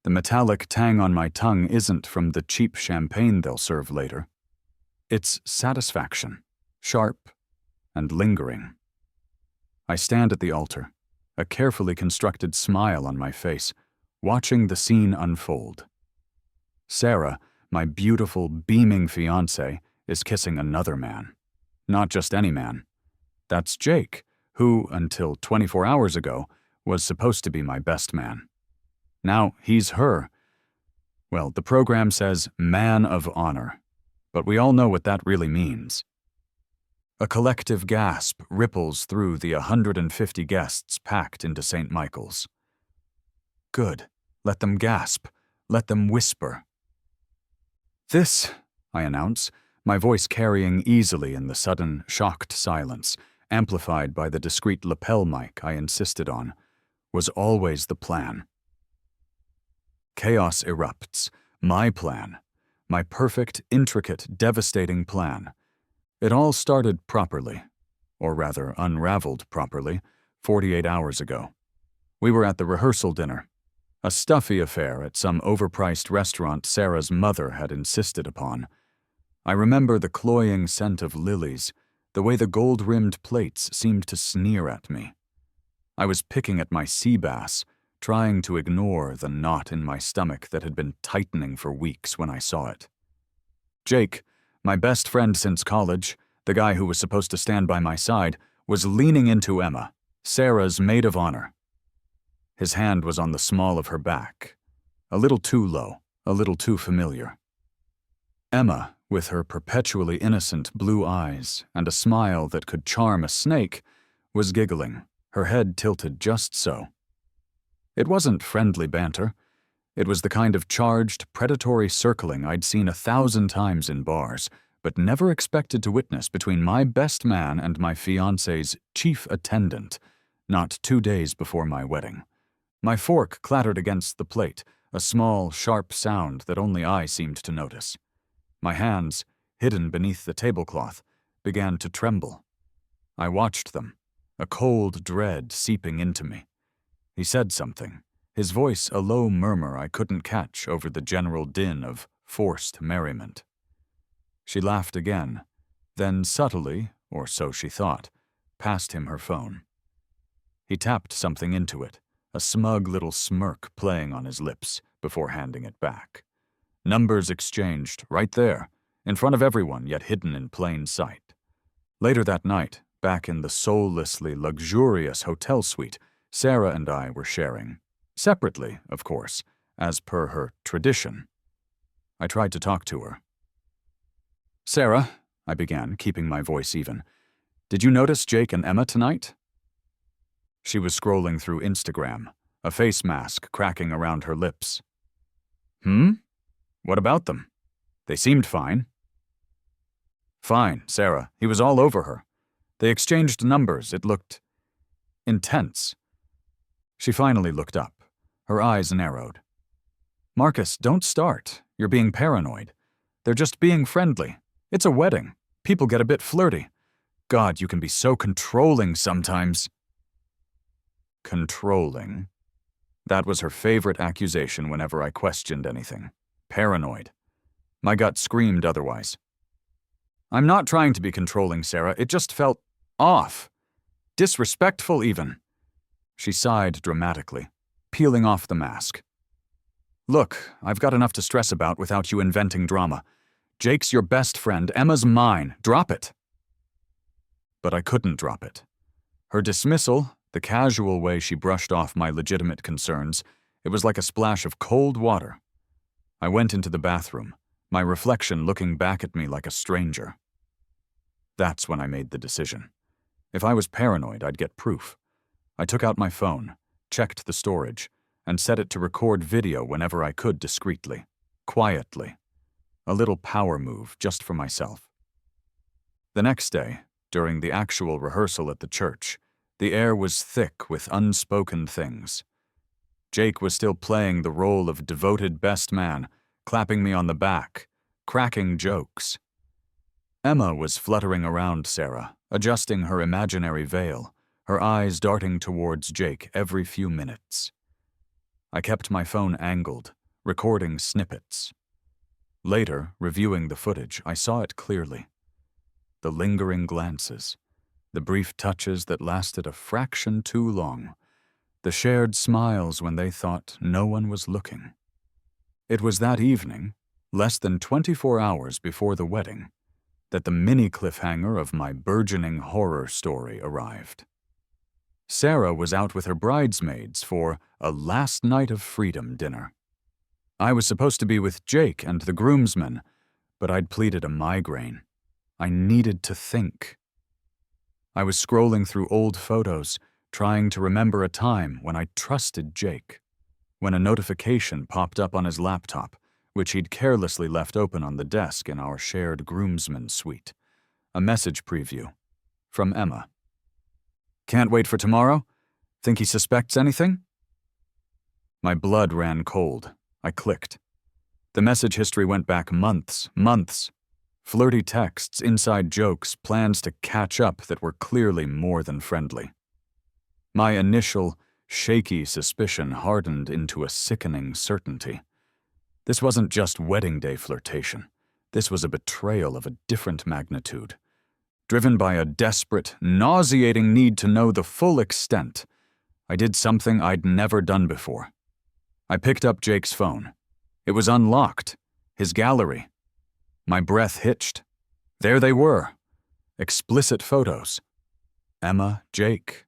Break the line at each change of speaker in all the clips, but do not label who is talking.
The metallic tang on my tongue isn't from the cheap champagne they'll serve later. It's satisfaction, sharp and lingering. I stand at the altar, a carefully constructed smile on my face, watching the scene unfold. Sarah, my beautiful, beaming fiancé, is kissing another man. Not just any man. That's Jake, who, until 24 hours ago, was supposed to be my best man. Now he's her. Well, the program says man of honor, but we all know what that really means. A collective gasp ripples through the 150 guests packed into St. Michael's. Good. Let them gasp. Let them whisper. This, I announce, my voice carrying easily in the sudden, shocked silence, amplified by the discreet lapel mic I insisted on, was always the plan. Chaos erupts. My plan. My perfect, intricate, devastating plan. It all started properly, or rather unraveled properly, 48 hours ago. We were at the rehearsal dinner, a stuffy affair at some overpriced restaurant Sarah's mother had insisted upon. I remember the cloying scent of lilies, the way the gold-rimmed plates seemed to sneer at me. I was picking at my sea bass, trying to ignore the knot in my stomach that had been tightening for weeks when I saw it. Jake, my best friend since college, the guy who was supposed to stand by my side, was leaning into Emma, Sarah's maid of honor. His hand was on the small of her back, a little too low, a little too familiar. Emma, with her perpetually innocent blue eyes and a smile that could charm a snake, was giggling, her head tilted just so. It wasn't friendly banter. It was the kind of charged, predatory circling I'd seen 1,000 times in bars, but never expected to witness between my best man and my fiancé's chief attendant, not 2 days before my wedding. My fork clattered against the plate, a small, sharp sound that only I seemed to notice. My hands, hidden beneath the tablecloth, began to tremble. I watched them, a cold dread seeping into me. He said something, his voice a low murmur I couldn't catch over the general din of forced merriment. She laughed again, then subtly, or so she thought, passed him her phone. He tapped something into it, a smug little smirk playing on his lips, before handing it back. Numbers exchanged, right there, in front of everyone, yet hidden in plain sight. Later that night, back in the soullessly luxurious hotel suite Sarah and I were sharing, separately, of course, as per her tradition. I tried to talk to her. "Sarah," I began, keeping my voice even, "did you notice Jake and Emma tonight?" She was scrolling through Instagram, a face mask cracking around her lips. What about them? They seemed fine." "Fine, Sarah. He was all over her. They exchanged numbers. It looked intense." She finally looked up. Her eyes narrowed. "Marcus, don't start. You're being paranoid. They're just being friendly. It's a wedding. People get a bit flirty. God, you can be so controlling sometimes." Controlling. That was her favorite accusation whenever I questioned anything. Paranoid. My gut screamed otherwise. "I'm not trying to be controlling, Sarah. It just felt off. Disrespectful, even." She sighed dramatically, peeling off the mask. "Look, I've got enough to stress about without you inventing drama. Jake's your best friend, Emma's mine. Drop it." But I couldn't drop it. Her dismissal, the casual way she brushed off my legitimate concerns, it was like a splash of cold water. I went into the bathroom, my reflection looking back at me like a stranger. That's when I made the decision. If I was paranoid, I'd get proof. I took out my phone, checked the storage, and set it to record video whenever I could discreetly, quietly. A little power move just for myself. The next day, during the actual rehearsal at the church, the air was thick with unspoken things. Jake was still playing the role of devoted best man, clapping me on the back, cracking jokes. Emma was fluttering around Sarah, adjusting her imaginary veil, her eyes darting towards Jake every few minutes. I kept my phone angled, recording snippets. Later, reviewing the footage, I saw it clearly. The lingering glances, the brief touches that lasted a fraction too long, the shared smiles when they thought no one was looking. It was that evening, less than 24 hours before the wedding, that the mini cliffhanger of my burgeoning horror story arrived. Sarah was out with her bridesmaids for a last night of freedom dinner. I was supposed to be with Jake and the groomsmen, but I'd pleaded a migraine. I needed to think. I was scrolling through old photos, trying to remember a time when I trusted Jake, when a notification popped up on his laptop, which he'd carelessly left open on the desk in our shared groomsmen suite. A message preview from Emma. "Can't wait for tomorrow? Think he suspects anything?" My blood ran cold. I clicked. The message history went back months. Flirty texts, inside jokes, plans to catch up that were clearly more than friendly. My initial, shaky suspicion hardened into a sickening certainty. This wasn't just wedding day flirtation. This was a betrayal of a different magnitude. Driven by a desperate, nauseating need to know the full extent, I did something I'd never done before. I picked up Jake's phone. It was unlocked. His gallery. My breath hitched. There they were. Explicit photos. Emma, Jake.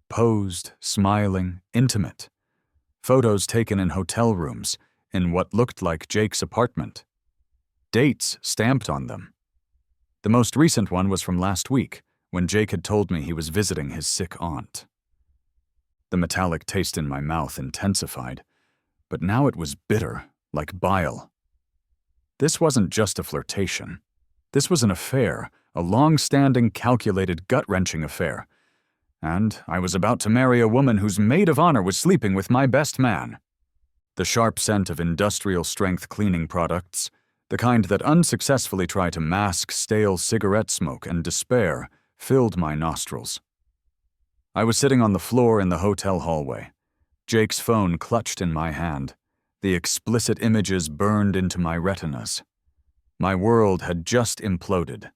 Posed, smiling, intimate. Photos taken in hotel rooms, in what looked like Jake's apartment. Dates stamped on them. The most recent one was from last week, when Jake had told me he was visiting his sick aunt. The metallic taste in my mouth intensified, but now it was bitter, like bile. This wasn't just a flirtation. This was an affair, a long-standing, calculated, gut-wrenching affair. And I was about to marry a woman whose maid of honor was sleeping with my best man. The sharp scent of industrial-strength cleaning products, the kind that unsuccessfully try to mask stale cigarette smoke and despair, filled my nostrils. I was sitting on the floor in the hotel hallway, Jake's phone clutched in my hand. The explicit images burned into my retinas. My world had just imploded.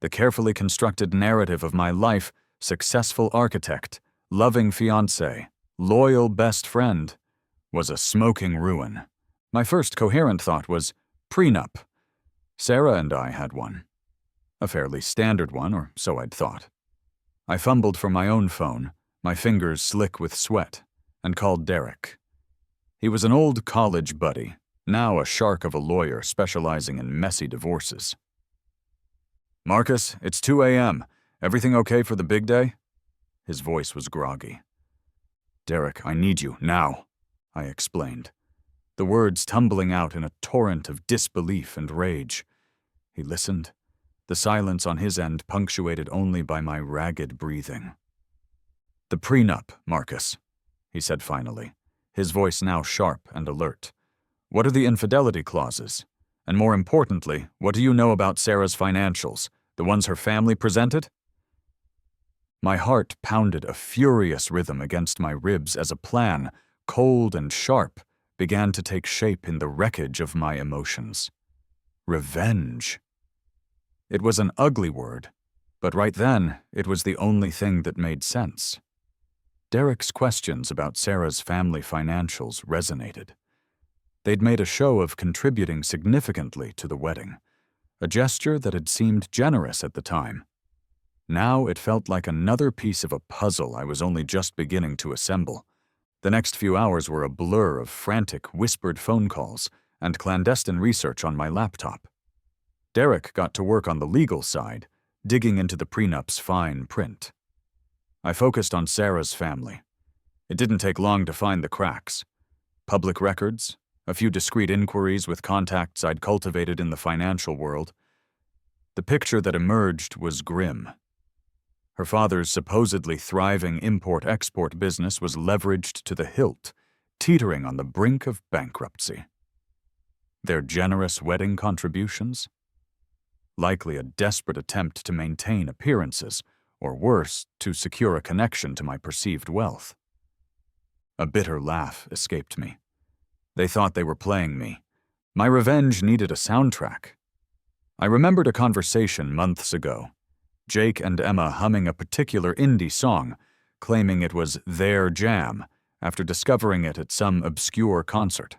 The carefully constructed narrative of my life, successful architect, loving fiancé, loyal best friend, was a smoking ruin. My first coherent thought was, prenup. Sarah and I had one. A fairly standard one, or so I'd thought. I fumbled for my own phone, my fingers slick with sweat, and called Derek. He was an old college buddy, now a shark of a lawyer specializing in messy divorces. "Marcus, it's 2 a.m. Everything okay for the big day?" His voice was groggy. "Derek, I need you, now," I explained, the words tumbling out in a torrent of disbelief and rage. He listened, the silence on his end punctuated only by my ragged breathing. "The prenup, Marcus," he said finally, his voice now sharp and alert. "What are the infidelity clauses? And more importantly, what do you know about Sarah's financials, the ones her family presented?" My heart pounded a furious rhythm against my ribs as a plan, cold and sharp, began to take shape in the wreckage of my emotions. Revenge. It was an ugly word, but right then it was the only thing that made sense. Derek's questions about Sarah's family financials resonated. They'd made a show of contributing significantly to the wedding, a gesture that had seemed generous at the time. Now it felt like another piece of a puzzle I was only just beginning to assemble. The next few hours were a blur of frantic, whispered phone calls and clandestine research on my laptop. Derek got to work on the legal side, digging into the prenup's fine print. I focused on Sarah's family. It didn't take long to find the cracks. Public records, a few discreet inquiries with contacts I'd cultivated in the financial world. The picture that emerged was grim. Her father's supposedly thriving import-export business was leveraged to the hilt, teetering on the brink of bankruptcy. Their generous wedding contributions? Likely a desperate attempt to maintain appearances, or worse, to secure a connection to my perceived wealth. A bitter laugh escaped me. They thought they were playing me. My revenge needed a soundtrack. I remembered a conversation months ago. Jake and Emma humming a particular indie song, claiming it was their jam after discovering it at some obscure concert.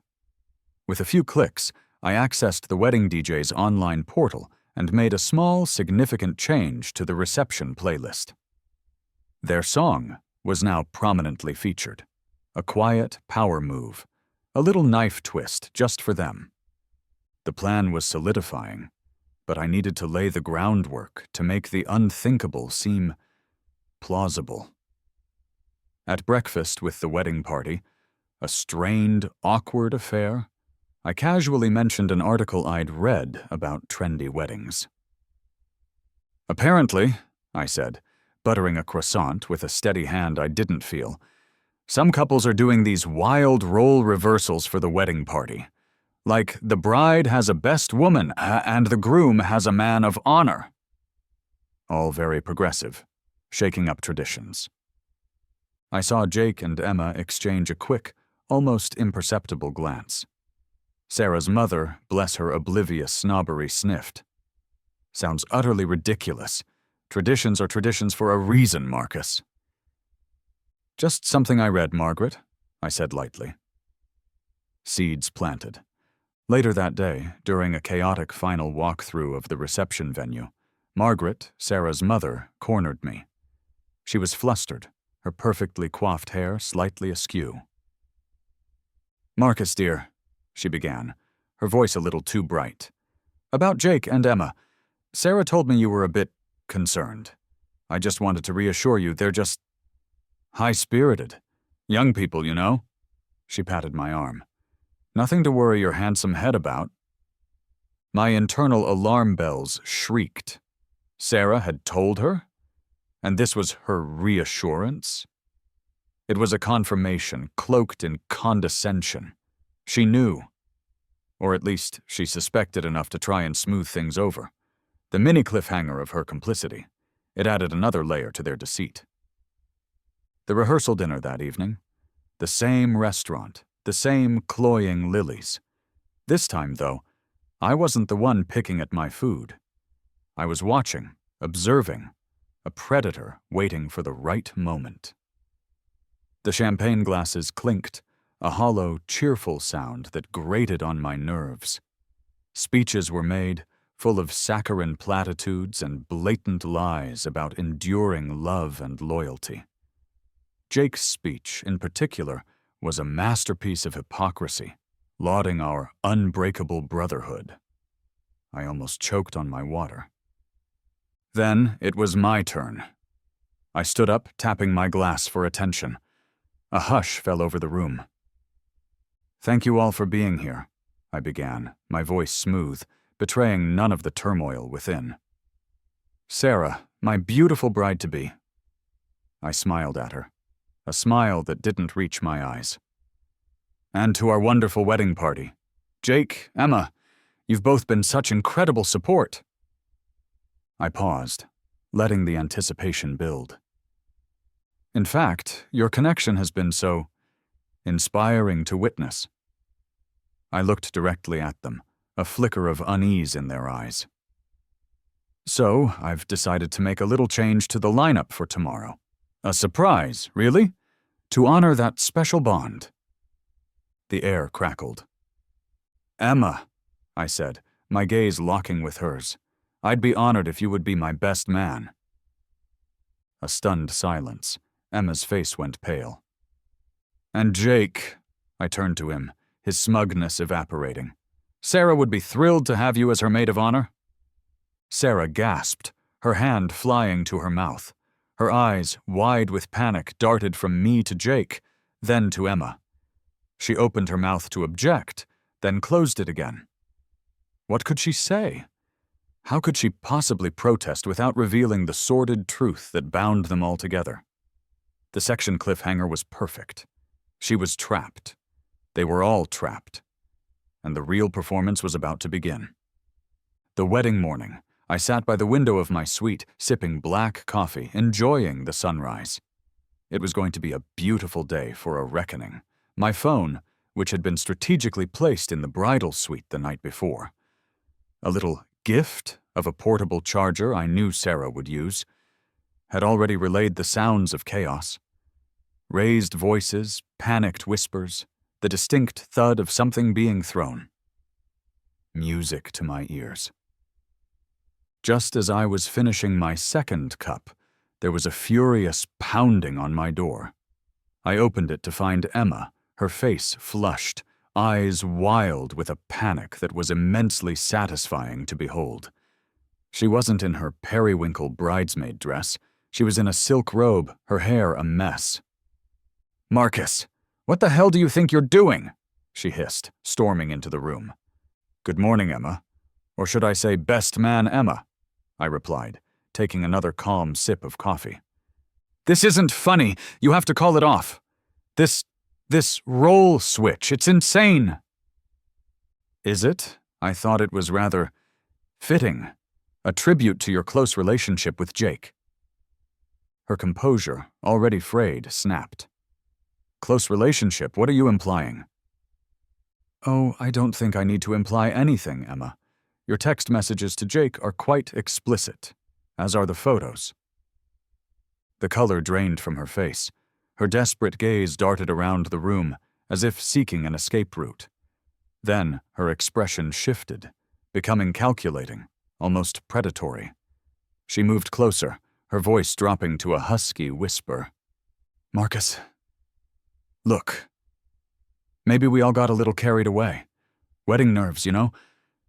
With a few clicks, I accessed the wedding DJ's online portal and made a small, significant change to the reception playlist. Their song was now prominently featured. A quiet power move, a little knife twist just for them. The plan was solidifying, but I needed to lay the groundwork to make the unthinkable seem plausible. At breakfast with the wedding party, a strained, awkward affair, I casually mentioned an article I'd read about trendy weddings. Apparently, I said, buttering a croissant with a steady hand I didn't feel, some couples are doing these wild role reversals for the wedding party. Like the bride has a best woman and the groom has a man of honor. All very progressive, shaking up traditions. I saw Jake and Emma exchange a quick, almost imperceptible glance. Sarah's mother, bless her oblivious snobbery, sniffed. Sounds utterly ridiculous. Traditions are traditions for a reason, Marcus. Just something I read, Margaret, I said lightly. Seeds planted. Later that day, during a chaotic final walkthrough of the reception venue, Margaret, Sarah's mother, cornered me. She was flustered, her perfectly coiffed hair slightly askew. Marcus, dear, she began, her voice a little too bright. About Jake and Emma. Sarah told me you were a bit concerned. I just wanted to reassure you they're just high-spirited. Young people, you know. She patted my arm. Nothing to worry your handsome head about. My internal alarm bells shrieked. Sarah had told her? And this was her reassurance? It was a confirmation cloaked in condescension. She knew. Or at least she suspected enough to try and smooth things over. The mini cliffhanger of her complicity. It added another layer to their deceit. The rehearsal dinner that evening. The same restaurant. The same cloying lilies. This time, though, I wasn't the one picking at my food. I was watching, observing, a predator waiting for the right moment. The champagne glasses clinked, a hollow, cheerful sound that grated on my nerves. Speeches were made, full of saccharine platitudes and blatant lies about enduring love and loyalty. Jake's speech, in particular, was a masterpiece of hypocrisy, lauding our unbreakable brotherhood. I almost choked on my water. Then it was my turn. I stood up, tapping my glass for attention. A hush fell over the room. Thank you all for being here, I began, my voice smooth, betraying none of the turmoil within. Sarah, my beautiful bride-to-be. I smiled at her. A smile that didn't reach my eyes. And to our wonderful wedding party. Jake, Emma, you've both been such incredible support. I paused, letting the anticipation build. In fact, your connection has been so inspiring to witness. I looked directly at them, a flicker of unease in their eyes. So, I've decided to make a little change to the lineup for tomorrow. A surprise, really? To honor that special bond. The air crackled. Emma, I said, my gaze locking with hers. I'd be honored if you would be my best man. A stunned silence. Emma's face went pale. And Jake, I turned to him, his smugness evaporating. Sarah would be thrilled to have you as her maid of honor. Sarah gasped, her hand flying to her mouth. Her eyes, wide with panic, darted from me to Jake, then to Emma. She opened her mouth to object, then closed it again. What could she say? How could she possibly protest without revealing the sordid truth that bound them all together? The section cliffhanger was perfect. She was trapped. They were all trapped. And the real performance was about to begin. The wedding morning, I sat by the window of my suite, sipping black coffee, enjoying the sunrise. It was going to be a beautiful day for a reckoning. My phone, which had been strategically placed in the bridal suite the night before. A little gift of a portable charger I knew Sarah would use, had already relayed the sounds of chaos. Raised voices, panicked whispers, the distinct thud of something being thrown. Music to my ears. Just as I was finishing my second cup, there was a furious pounding on my door. I opened it to find Emma, her face flushed, eyes wild with a panic that was immensely satisfying to behold. She wasn't in her periwinkle bridesmaid dress. She was in a silk robe, her hair a mess. "Marcus, what the hell do you think you're doing?" she hissed, storming into the room. "Good morning, Emma. Or should I say best man Emma?" I replied, taking another calm sip of coffee. "This isn't funny. You have to call it off. This role switch, it's insane." "Is it? I thought it was rather fitting. A tribute to your close relationship with Jake." Her composure, already frayed, snapped. "Close relationship? What are you implying?" "Oh, I don't think I need to imply anything, Emma. Your text messages to Jake are quite explicit, as are the photos." The color drained from her face. Her desperate gaze darted around the room, as if seeking an escape route. Then her expression shifted, becoming calculating, almost predatory. She moved closer, her voice dropping to a husky whisper. "Marcus, look. Maybe we all got a little carried away. Wedding nerves, you know?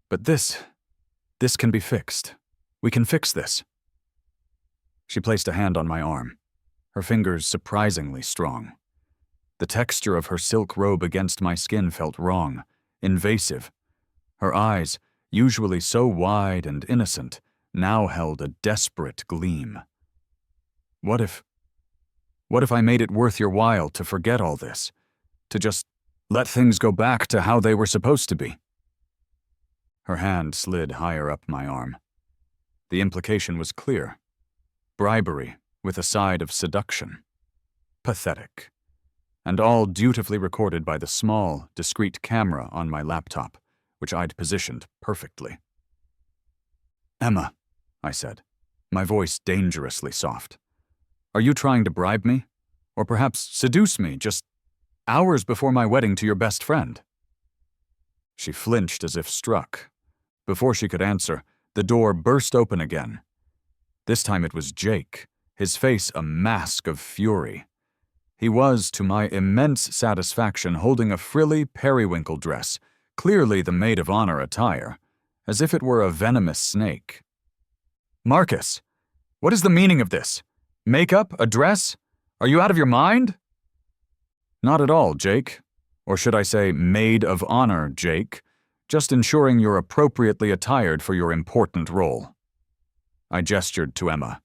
But this can be fixed. We can fix this." She placed a hand on my arm, her fingers surprisingly strong. The texture of her silk robe against my skin felt wrong, invasive. Her eyes, usually so wide and innocent, now held a desperate gleam. What if I made it worth your while to forget all this? To just let things go back to how they were supposed to be? Her hand slid higher up my arm. The implication was clear. Bribery with a side of seduction. Pathetic. And all dutifully recorded by the small, discreet camera on my laptop, which I'd positioned perfectly. "Emma," I said, my voice dangerously soft. "Are you trying to bribe me? Or perhaps seduce me just hours before my wedding to your best friend?" She flinched as if struck. Before she could answer, the door burst open again. This time it was Jake, his face a mask of fury. He was, to my immense satisfaction, holding a frilly periwinkle dress, clearly the maid of honor attire, as if it were a venomous snake. "Marcus, what is the meaning of this? Makeup? A dress? Are you out of your mind?" "Not at all, Jake. Or should I say maid of honor, Jake. Just ensuring you're appropriately attired for your important role." I gestured to Emma.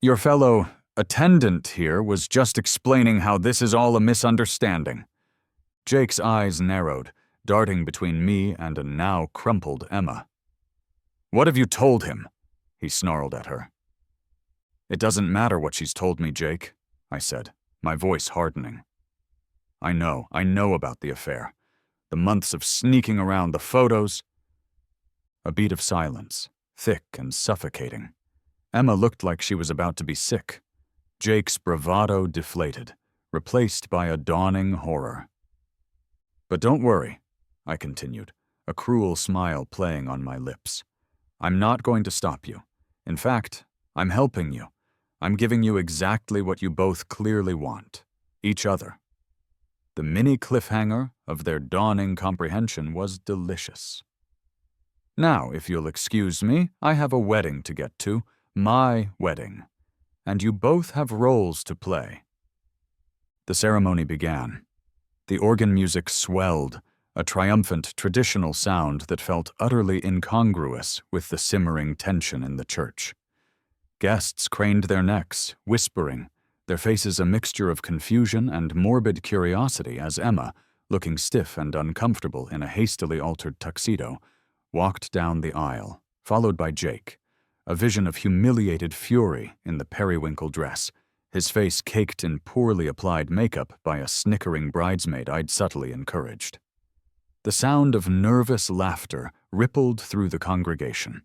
"Your fellow attendant here was just explaining how this is all a misunderstanding." Jake's eyes narrowed, darting between me and a now crumpled Emma. "What have you told him?" he snarled at her. "It doesn't matter what she's told me, Jake," I said, my voice hardening. I know about the affair. The months of sneaking around, the photos." A beat of silence, thick and suffocating. Emma looked like she was about to be sick. Jake's bravado deflated, replaced by a dawning horror. "But don't worry," I continued, a cruel smile playing on my lips. "I'm not going to stop you. In fact, I'm helping you. I'm giving you exactly what you both clearly want. Each other." The mini cliffhanger of their dawning comprehension was delicious. "Now, if you'll excuse me, I have a wedding to get to, my wedding, and you both have roles to play." The ceremony began. The organ music swelled, a triumphant traditional sound that felt utterly incongruous with the simmering tension in the church. Guests craned their necks, whispering, their faces a mixture of confusion and morbid curiosity as Emma, looking stiff and uncomfortable in a hastily altered tuxedo, walked down the aisle, followed by Jake, a vision of humiliated fury in the periwinkle dress, his face caked in poorly applied makeup by a snickering bridesmaid I'd subtly encouraged. The sound of nervous laughter rippled through the congregation.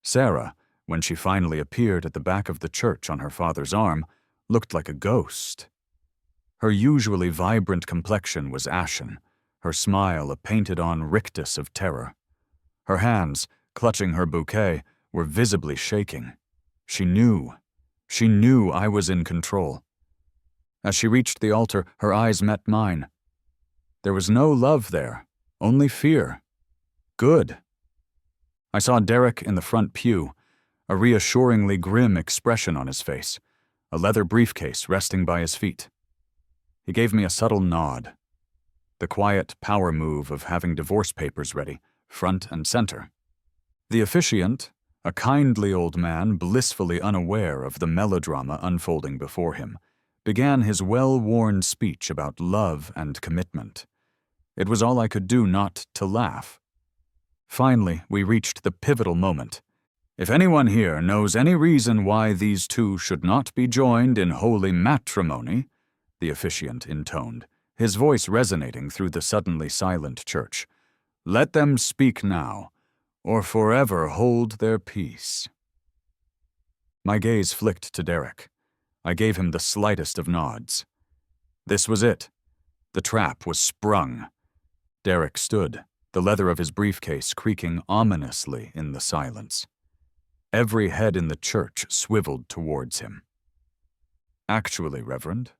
Sarah, when she finally appeared at the back of the church on her father's arm, looked like a ghost. Her usually vibrant complexion was ashen, her smile a painted-on rictus of terror. Her hands, clutching her bouquet, were visibly shaking. She knew I was in control. As she reached the altar, her eyes met mine. There was no love there, only fear. Good. I saw Derek in the front pew, a reassuringly grim expression on his face, a leather briefcase resting by his feet. He gave me a subtle nod. The quiet power move of having divorce papers ready, front and center. The officiant, a kindly old man blissfully unaware of the melodrama unfolding before him, began his well-worn speech about love and commitment. It was all I could do not to laugh. Finally, we reached the pivotal moment. If anyone here knows any reason why these two should not be joined in holy matrimony, the officiant intoned, his voice resonating through the suddenly silent church, let them speak now, or forever hold their peace. My gaze flicked to Derek. I gave him the slightest of nods. This was it. The trap was sprung. Derek stood, the leather of his briefcase creaking ominously in the silence. Every head in the church swiveled towards him. Actually, Reverend.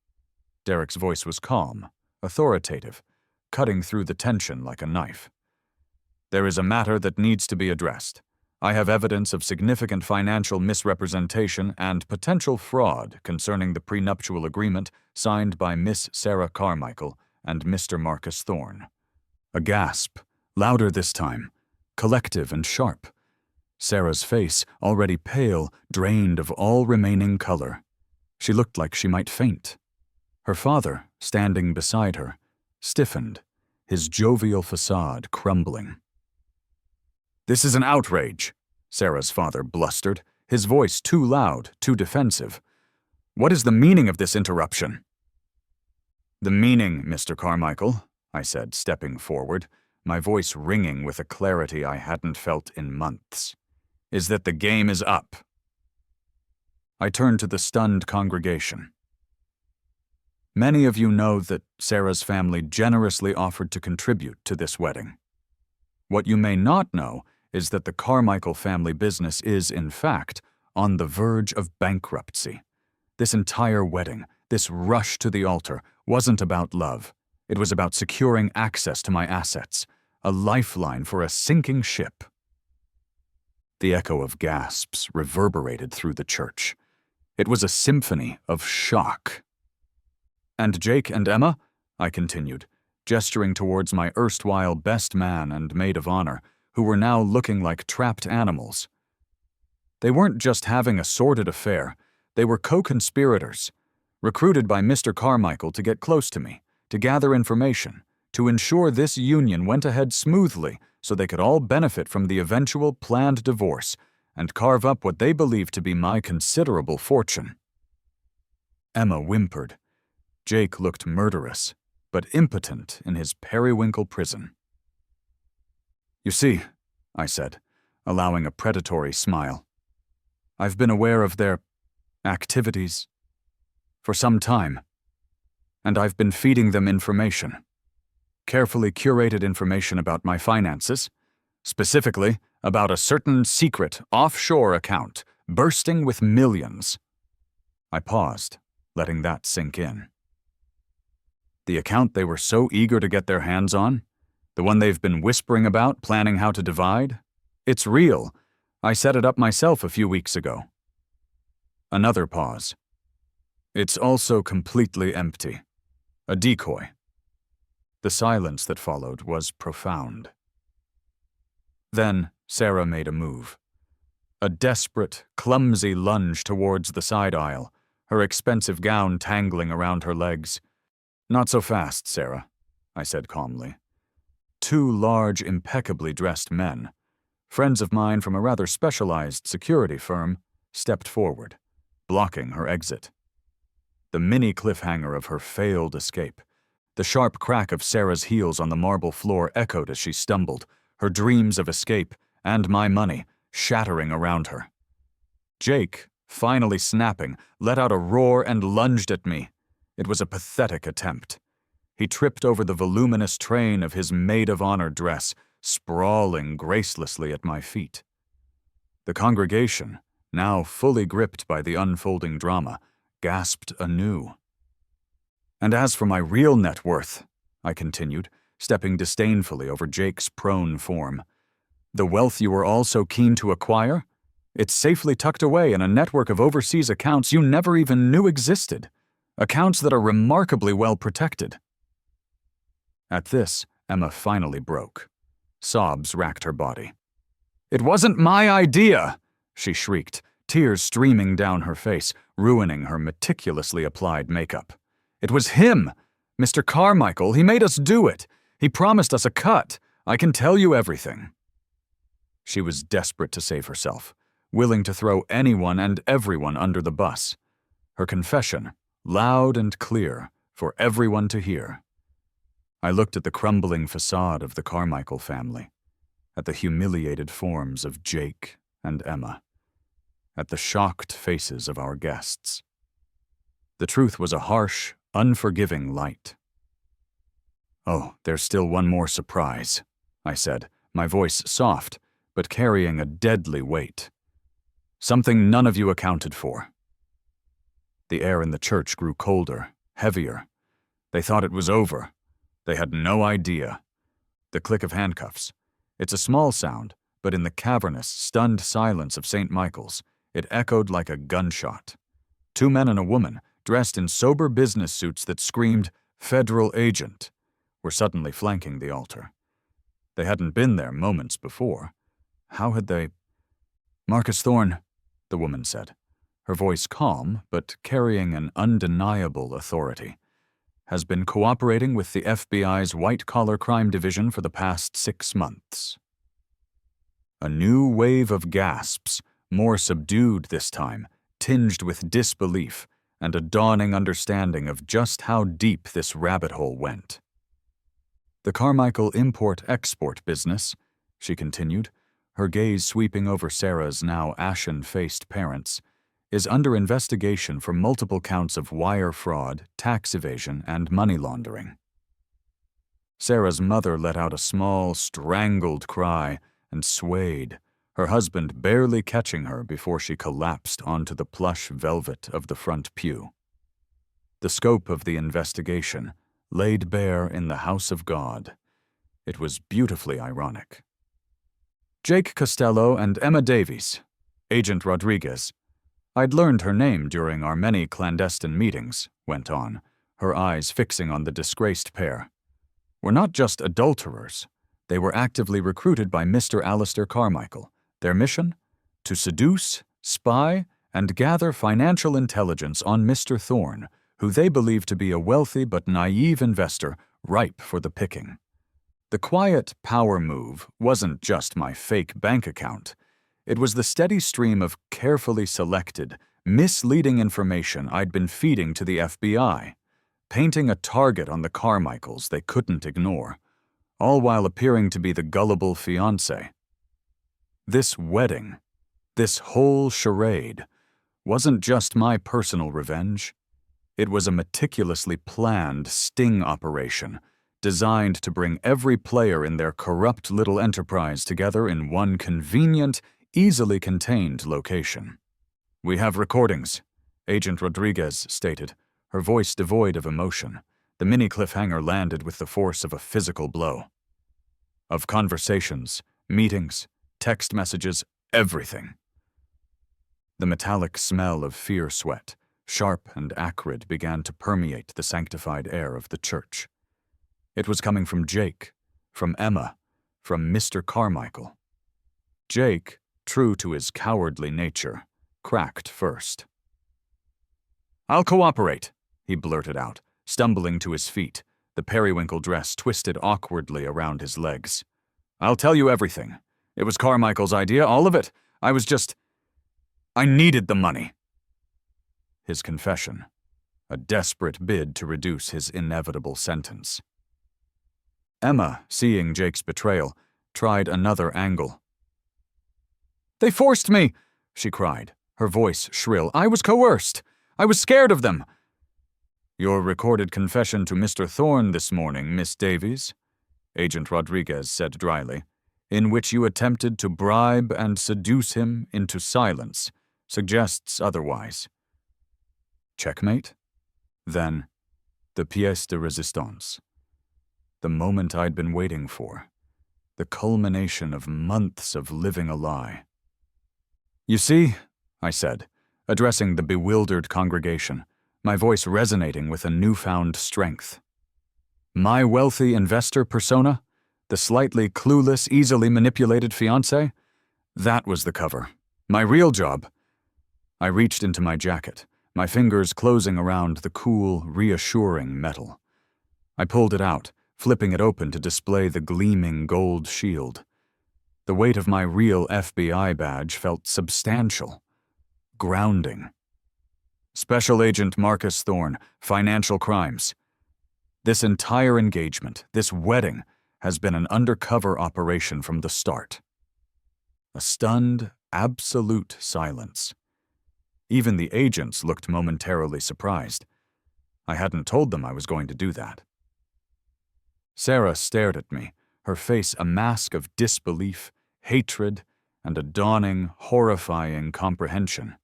Derek's voice was calm, authoritative, cutting through the tension like a knife. There is a matter that needs to be addressed. I have evidence of significant financial misrepresentation and potential fraud concerning the prenuptial agreement signed by Miss Sarah Carmichael and Mr. Marcus Thorne. A gasp, louder this time, collective and sharp. Sarah's face, already pale, drained of all remaining color. She looked like she might faint. Her father, standing beside her, stiffened, his jovial facade crumbling. "This is an outrage," Sarah's father blustered, his voice too loud, too defensive. "What is the meaning of this interruption?" "The meaning, Mr. Carmichael," I said, stepping forward, my voice ringing with a clarity I hadn't felt in months, "is that the game is up." I turned to the stunned congregation. Many of you know that Sarah's family generously offered to contribute to this wedding. What you may not know is that the Carmichael family business is, in fact, on the verge of bankruptcy. This entire wedding, this rush to the altar, wasn't about love. It was about securing access to my assets, a lifeline for a sinking ship. The echo of gasps reverberated through the church. It was a symphony of shock. "And Jake and Emma?" I continued, gesturing towards my erstwhile best man and maid of honor, who were now looking like trapped animals. They weren't just having a sordid affair, they were co-conspirators, recruited by Mr. Carmichael to get close to me, to gather information, to ensure this union went ahead smoothly so they could all benefit from the eventual planned divorce and carve up what they believed to be my considerable fortune. Emma whimpered. Jake looked murderous, but impotent in his periwinkle prison. "You see," I said, allowing a predatory smile, "I've been aware of their activities for some time, and I've been feeding them information. Carefully curated information about my finances, specifically about a certain secret offshore account bursting with millions." I paused, letting that sink in. The account they were so eager to get their hands on? The one they've been whispering about, planning how to divide? It's real. I set it up myself a few weeks ago. Another pause. It's also completely empty. A decoy. The silence that followed was profound. Then Sarah made a move. A desperate, clumsy lunge towards the side aisle, her expensive gown tangling around her legs. "Not so fast, Sarah," I said calmly. Two large, impeccably dressed men, friends of mine from a rather specialized security firm, stepped forward, blocking her exit. the mini cliffhanger of her failed escape. The sharp crack of Sarah's heels on the marble floor echoed as she stumbled, her dreams of escape and my money shattering around her. Jake, finally snapping, let out a roar and lunged at me. It was a pathetic attempt. He tripped over the voluminous train of his maid of honor dress, sprawling gracelessly at my feet. The congregation, now fully gripped by the unfolding drama, gasped anew. And as for my real net worth, I continued, stepping disdainfully over Jake's prone form, the wealth you were all so keen to acquire? It's safely tucked away in a network of overseas accounts you never even knew existed, accounts that are remarkably well protected. At this, Emma finally broke. Sobs racked her body. "It wasn't my idea!" she shrieked, tears streaming down her face, ruining her meticulously applied makeup. "It was him! Mr. Carmichael, he made us do it! He promised us a cut! I can tell you everything!" She was desperate to save herself, willing to throw anyone and everyone under the bus. Her confession, loud and clear, for everyone to hear. I looked at the crumbling facade of the Carmichael family, at the humiliated forms of Jake and Emma, at the shocked faces of our guests. The truth was a harsh, unforgiving light. "Oh, there's still one more surprise," I said, my voice soft, but carrying a deadly weight. "Something none of you accounted for." The air in the church grew colder, heavier. They thought it was over. They had no idea. The click of handcuffs. It's a small sound, but in the cavernous, stunned silence of St. Michael's, it echoed like a gunshot. 2 men and a woman, dressed in sober business suits that screamed, "Federal Agent," were suddenly flanking the altar. They hadn't been there moments before. How had they— "Marcus Thorne," the woman said, her voice calm but carrying an undeniable authority, "has been cooperating with the FBI's white-collar crime division for the past 6 months." A new wave of gasps, more subdued this time, tinged with disbelief and a dawning understanding of just how deep this rabbit hole went. "The Carmichael import-export business," she continued, her gaze sweeping over Sarah's now ashen-faced parents, "is under investigation for multiple counts of wire fraud, tax evasion, and money laundering." Sarah's mother let out a small, strangled cry and swayed, her husband barely catching her before she collapsed onto the plush velvet of the front pew. The scope of the investigation, laid bare in the house of God. It was beautifully ironic. "Jake Costello and Emma Davies, Agent Rodriguez." I'd learned her name during our many clandestine meetings, went on, her eyes fixing on the disgraced pair. "Were not just adulterers. They were actively recruited by Mr. Alistair Carmichael. Their mission? To seduce, spy, and gather financial intelligence on Mr. Thorne, who they believed to be a wealthy but naive investor ripe for the picking. The quiet power move wasn't just my fake bank account. It was the steady stream of carefully selected, misleading information I'd been feeding to the FBI, painting a target on the Carmichaels they couldn't ignore, all while appearing to be the gullible fiancé. This wedding, this whole charade, wasn't just my personal revenge. It was a meticulously planned sting operation designed to bring every player in their corrupt little enterprise together in one convenient, easily contained location. "We have recordings," Agent Rodriguez stated, her voice devoid of emotion. The mini cliffhanger landed with the force of a physical blow. "Of conversations, meetings, text messages, everything." The metallic smell of fear sweat, sharp and acrid, began to permeate the sanctified air of the church. It was coming from Jake, from Emma, from Mr. Carmichael. Jake, true to his cowardly nature, cracked first. "I'll cooperate," he blurted out, stumbling to his feet, the periwinkle dress twisted awkwardly around his legs. "I'll tell you everything. It was Carmichael's idea, all of it. I needed the money." His confession, a desperate bid to reduce his inevitable sentence. Emma, seeing Jake's betrayal, tried another angle. "They forced me!" she cried, her voice shrill. "I was coerced! I was scared of them!" "Your recorded confession to Mr. Thorne this morning, Miss Davies," Agent Rodriguez said dryly, "in which you attempted to bribe and seduce him into silence, suggests otherwise." Checkmate? Then, the pièce de résistance. The moment I'd been waiting for. The culmination of months of living a lie. "You see," I said, addressing the bewildered congregation, my voice resonating with a newfound strength. "My wealthy investor persona, the slightly clueless, easily manipulated fiancé, that was the cover. My real job." I reached into my jacket, my fingers closing around the cool, reassuring metal. I pulled it out, flipping it open to display the gleaming gold shield. The weight of my real FBI badge felt substantial, grounding. "Special Agent Marcus Thorne, Financial Crimes. This entire engagement, this wedding, has been an undercover operation from the start." A stunned, absolute silence. Even the agents looked momentarily surprised. I hadn't told them I was going to do that. Sarah stared at me, her face a mask of disbelief, hatred, and a dawning, horrifying comprehension.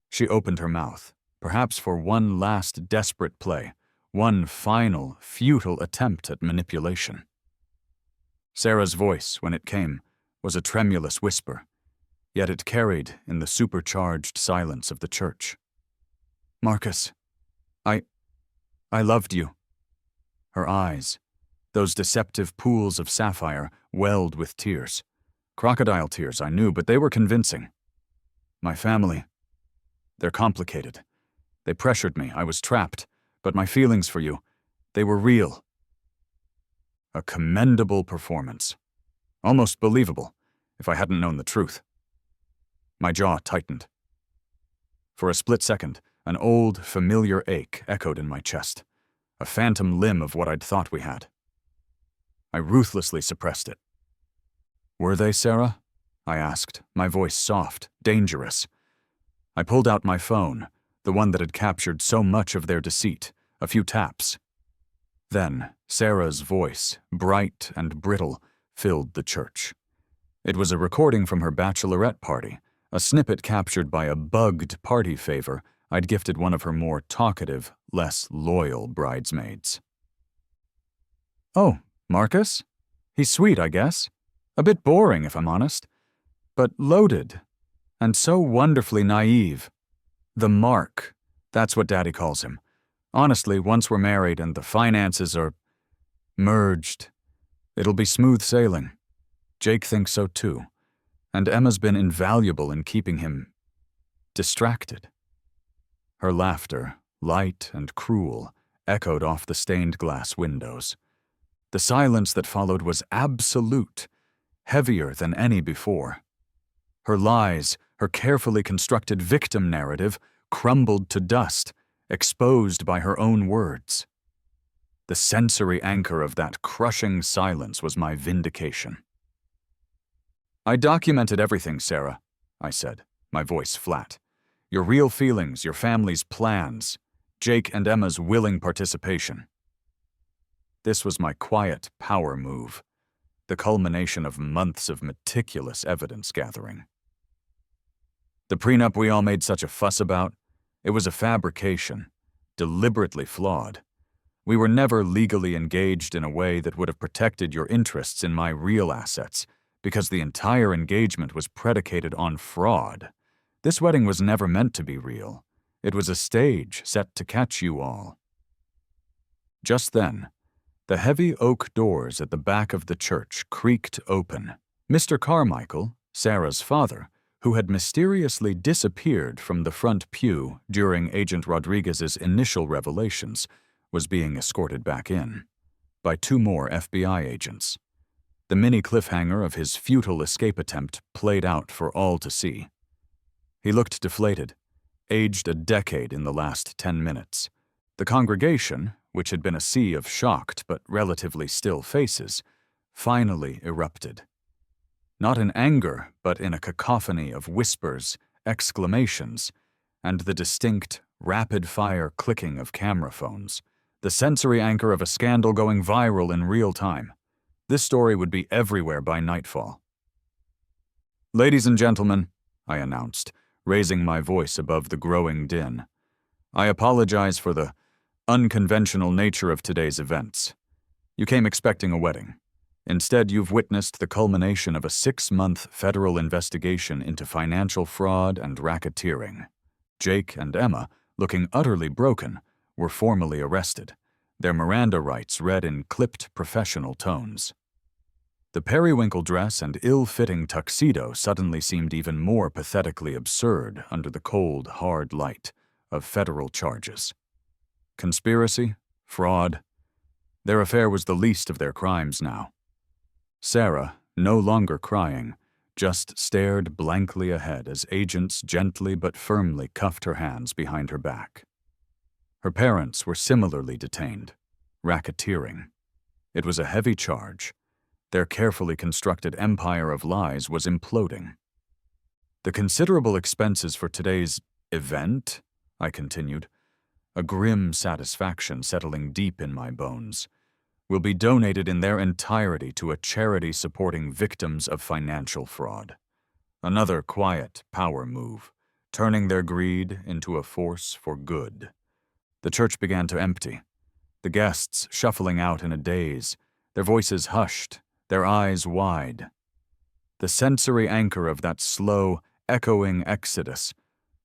She opened her mouth, perhaps for one last desperate play, one final, futile attempt at manipulation. Sarah's voice, when it came, was a tremulous whisper, yet it carried in the supercharged silence of the church. "Marcus, I loved you." Her eyes, those deceptive pools of sapphire, welled with tears. Crocodile tears, I knew, but they were convincing. "My family, they're complicated. They pressured me, I was trapped, but my feelings for you, they were real." A commendable performance. Almost believable, if I hadn't known the truth. My jaw tightened. For a split second, an old, familiar ache echoed in my chest, a phantom limb of what I'd thought we had. I ruthlessly suppressed it. "Were they, Sarah?" I asked, my voice soft, dangerous. I pulled out my phone, the one that had captured so much of their deceit, a few taps. Then, Sarah's voice, bright and brittle, filled the church. It was a recording from her bachelorette party, a snippet captured by a bugged party favor I'd gifted one of her more talkative, less loyal bridesmaids. "Oh, Marcus? He's sweet, I guess. A bit boring, if I'm honest. But loaded. And so wonderfully naive. The Mark. That's what Daddy calls him. Honestly, once we're married and the finances are merged, it'll be smooth sailing. Jake thinks so too. And Emma's been invaluable in keeping him distracted." Her laughter, light and cruel, echoed off the stained glass windows. The silence that followed was absolute, heavier than any before. Her lies, her carefully constructed victim narrative, crumbled to dust, exposed by her own words. The sensory anchor of that crushing silence was my vindication. "I documented everything, Sarah," I said, my voice flat. "Your real feelings, your family's plans, Jake and Emma's willing participation." This was my quiet power move, the culmination of months of meticulous evidence gathering. The prenup we all made such a fuss about, it was a fabrication, deliberately flawed. We were never legally engaged in a way that would have protected your interests in my real assets, because the entire engagement was predicated on fraud. This wedding was never meant to be real. It was a stage set to catch you all. Just then, the heavy oak doors at the back of the church creaked open. Mr. Carmichael, Sarah's father, who had mysteriously disappeared from the front pew during Agent Rodriguez's initial revelations, was being escorted back in by 2 more FBI agents. The mini cliffhanger of his futile escape attempt played out for all to see. He looked deflated, aged a decade in the last 10 minutes, The congregation, which had been a sea of shocked but relatively still faces, finally erupted. Not in anger, but in a cacophony of whispers, exclamations, and the distinct, rapid-fire clicking of camera phones, the sensory anchor of a scandal going viral in real time. This story would be everywhere by nightfall. "Ladies and gentlemen," I announced, raising my voice above the growing din, "I apologize for the unconventional nature of today's events. You came expecting a wedding. Instead, you've witnessed the culmination of a 6-month federal investigation into financial fraud and racketeering. Jake and Emma, looking utterly broken, were formally arrested, their Miranda rights read in clipped professional tones. The periwinkle dress and ill-fitting tuxedo suddenly seemed even more pathetically absurd under the cold, hard light of federal charges. Conspiracy, fraud. Their affair was the least of their crimes now. Sarah, no longer crying, just stared blankly ahead as agents gently but firmly cuffed her hands behind her back. Her parents were similarly detained, racketeering. It was a heavy charge. Their carefully constructed empire of lies was imploding. "The considerable expenses for today's event," I continued, a grim satisfaction settling deep in my bones, "will be donated in their entirety to a charity supporting victims of financial fraud." Another quiet power move, turning their greed into a force for good. The church began to empty, the guests shuffling out in a daze, their voices hushed, their eyes wide. The sensory anchor of that slow, echoing exodus,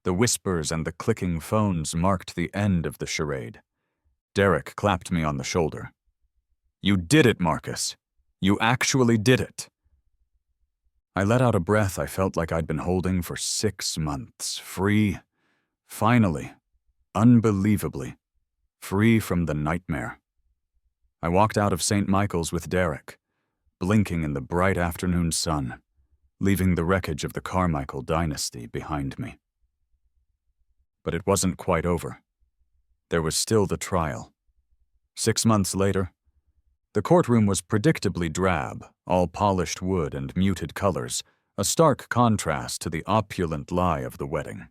the whispers and the clicking phones marked the end of the charade. Derek clapped me on the shoulder. "You did it, Marcus. You actually did it." I let out a breath I felt like I'd been holding for 6 months, free, finally, unbelievably, free from the nightmare. I walked out of St. Michael's with Derek, blinking in the bright afternoon sun, leaving the wreckage of the Carmichael dynasty behind me. But it wasn't quite over. There was still the trial. 6 months later, the courtroom was predictably drab, all polished wood and muted colors, a stark contrast to the opulent lie of the wedding.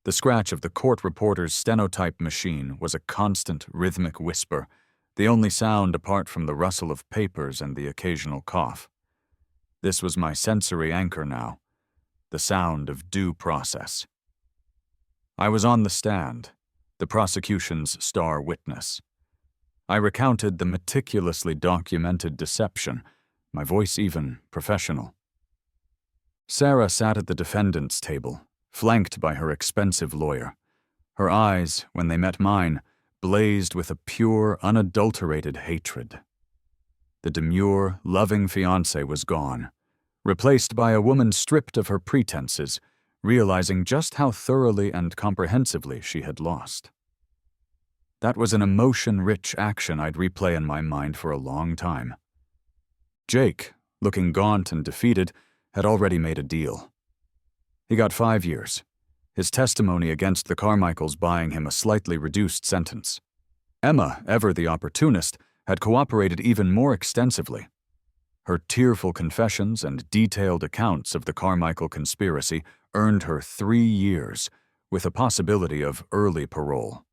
The scratch of the court reporter's stenotype machine was a constant rhythmic whisper, the only sound apart from the rustle of papers and the occasional cough. This was my sensory anchor now, the sound of due process. I was on the stand, the prosecution's star witness. I recounted the meticulously documented deception, my voice even professional. Sarah sat at the defendant's table, flanked by her expensive lawyer. Her eyes, when they met mine, blazed with a pure, unadulterated hatred. The demure, loving fiancé was gone, replaced by a woman stripped of her pretenses, realizing just how thoroughly and comprehensively she had lost. That was an emotion-rich action I'd replay in my mind for a long time. Jake, looking gaunt and defeated, had already made a deal. He got 5 years, his testimony against the Carmichaels buying him a slightly reduced sentence. Emma, ever the opportunist, had cooperated even more extensively. Her tearful confessions and detailed accounts of the Carmichael conspiracy earned her 3 years, with a possibility of early parole.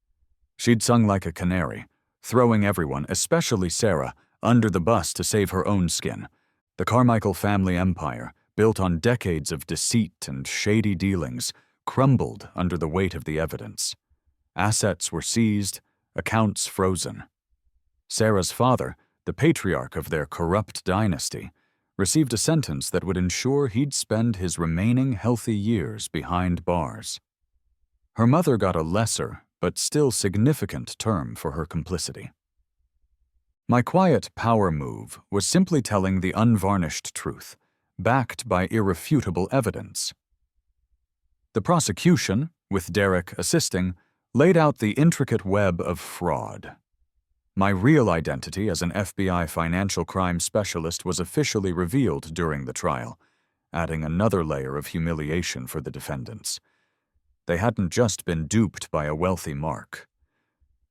She'd sung like a canary, throwing everyone, especially Sarah, under the bus to save her own skin. The Carmichael family empire, built on decades of deceit and shady dealings, crumbled under the weight of the evidence. Assets were seized, accounts frozen. Sarah's father, the patriarch of their corrupt dynasty, received a sentence that would ensure he'd spend his remaining healthy years behind bars. Her mother got a lesser, but still significant term for her complicity. My quiet power move was simply telling the unvarnished truth, backed by irrefutable evidence. The prosecution, with Derek assisting, laid out the intricate web of fraud. My real identity as an FBI financial crime specialist was officially revealed during the trial, adding another layer of humiliation for the defendants. They hadn't just been duped by a wealthy mark.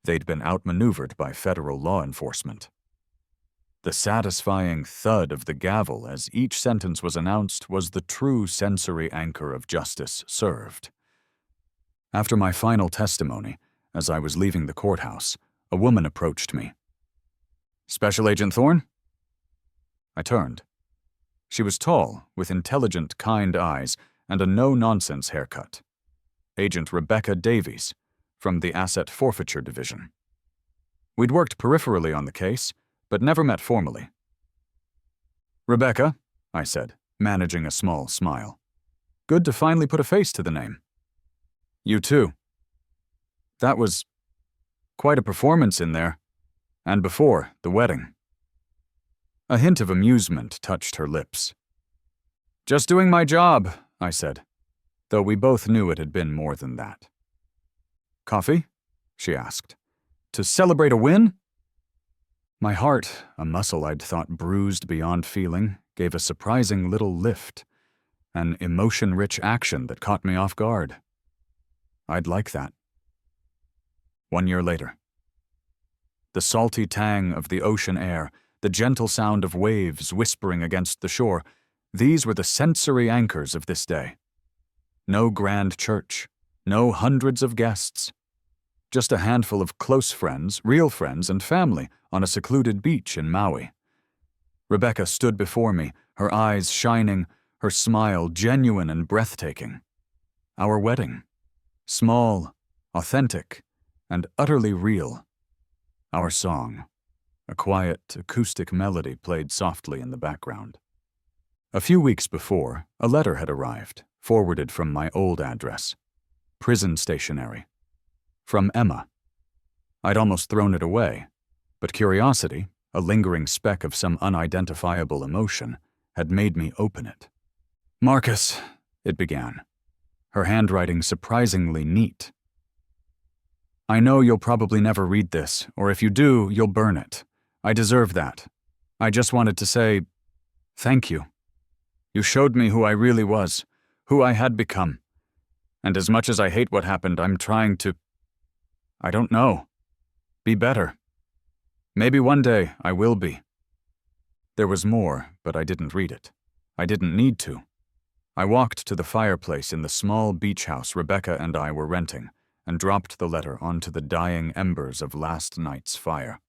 They'd been outmaneuvered by federal law enforcement. The satisfying thud of the gavel as each sentence was announced was the true sensory anchor of justice served. After my final testimony, as I was leaving the courthouse, a woman approached me. "Special Agent Thorne?" I turned. She was tall, with intelligent, kind eyes and a no-nonsense haircut. Agent Rebecca Davies, from the Asset Forfeiture Division. We'd worked peripherally on the case, but never met formally. "Rebecca," I said, managing a small smile. "Good to finally put a face to the name." "You too. That was quite a performance in there, and before the wedding." A hint of amusement touched her lips. "Just doing my job," I said, though we both knew it had been more than that. "Coffee?" she asked. "To celebrate a win?" My heart, a muscle I'd thought bruised beyond feeling, gave a surprising little lift, an emotion-rich action that caught me off guard. I'd like that. 1 year later. The salty tang of the ocean air, the gentle sound of waves whispering against the shore, these were the sensory anchors of this day. No grand church, no hundreds of guests. Just a handful of close friends, real friends, and family on a secluded beach in Maui. Rebecca stood before me, her eyes shining, her smile genuine and breathtaking. Our wedding. Small, authentic, and utterly real. Our song. A quiet, acoustic melody played softly in the background. A few weeks before, a letter had arrived, forwarded from my old address. Prison stationery. From Emma. I'd almost thrown it away, but curiosity, a lingering speck of some unidentifiable emotion, had made me open it. "Marcus," it began, her handwriting surprisingly neat. "I know you'll probably never read this, or if you do, you'll burn it. I deserve that. I just wanted to say, thank you. You showed me who I really was, who I had become. And as much as I hate what happened, I'm trying to, I don't know, be better. Maybe one day I will be." There was more, but I didn't read it. I didn't need to. I walked to the fireplace in the small beach house Rebecca and I were renting and dropped the letter onto the dying embers of last night's fire.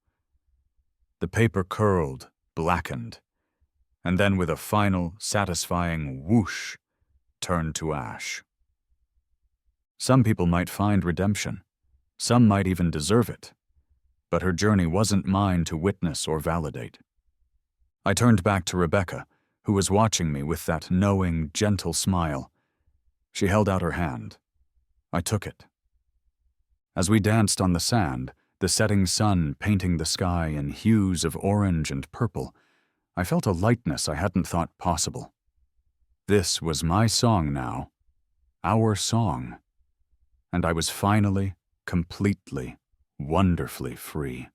The paper curled, blackened, and then with a final, satisfying whoosh, turned to ash. Some people might find redemption. Some might even deserve it. But her journey wasn't mine to witness or validate. I turned back to Rebecca, who was watching me with that knowing, gentle smile. She held out her hand. I took it. As we danced on the sand, the setting sun painting the sky in hues of orange and purple, I felt a lightness I hadn't thought possible. This was my song now, our song, and I was finally, completely, wonderfully free.